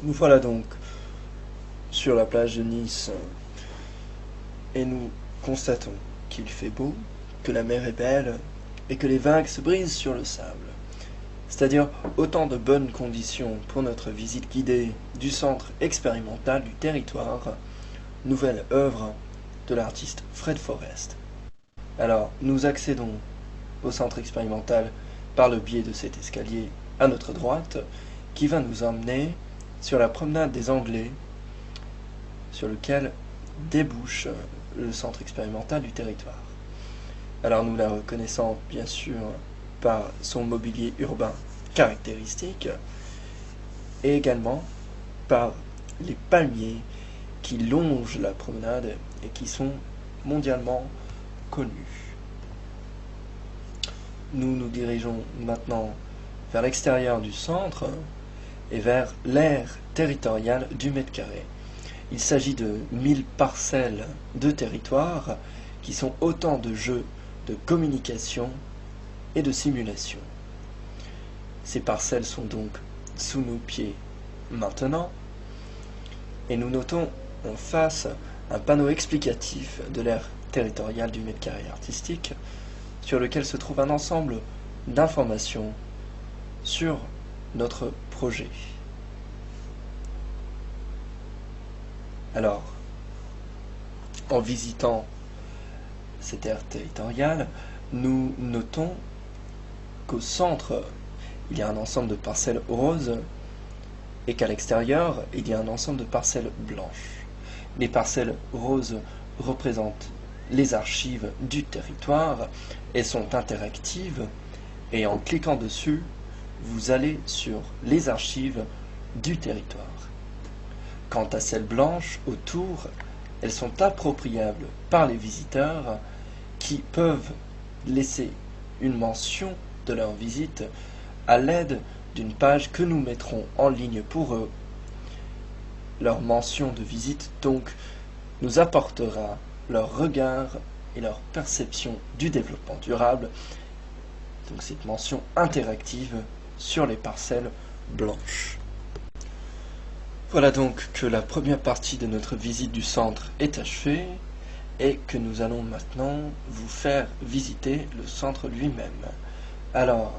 Nous voilà donc sur la plage de Nice et nous constatons qu'il fait beau, que la mer est belle et que les vagues se brisent sur le sable. C'est-à-dire autant de bonnes conditions pour notre visite guidée du centre expérimental du territoire, nouvelle œuvre de l'artiste Fred Forrest. Alors, nous accédons au centre expérimental par le biais de cet escalier à notre droite qui va nous emmener sur la promenade des Anglais sur lequel débouche le centre expérimental du territoire. Alors nous la reconnaissons bien sûr par son mobilier urbain caractéristique et également par les palmiers qui longent la promenade et qui sont mondialement connus. Nous nous dirigeons maintenant vers l'extérieur du centre et vers l'aire territoriale du mètre carré. Il s'agit de 1000 parcelles de territoire qui sont autant de jeux de communication et de simulation. Ces parcelles sont donc sous nos pieds maintenant et nous notons en face un panneau explicatif de l'aire territoriale du mètre carré artistique sur lequel se trouve un ensemble d'informations sur notre projet. Alors, en visitant cette aire territoriale, nous notons qu'au centre, il y a un ensemble de parcelles roses et qu'à l'extérieur, il y a un ensemble de parcelles blanches. Les parcelles roses représentent les archives du territoire et sont interactives et en cliquant dessus, vous allez sur les archives du territoire. Quant à celles blanches autour, elles sont appropriables par les visiteurs qui peuvent laisser une mention de leur visite à l'aide d'une page que nous mettrons en ligne pour eux. Leur mention de visite donc nous apportera leur regard et leur perception du développement durable, donc cette mention interactive sur les parcelles blanches. Voilà donc que la première partie de notre visite du centre est achevée et que nous allons maintenant vous faire visiter le centre lui-même. Alors,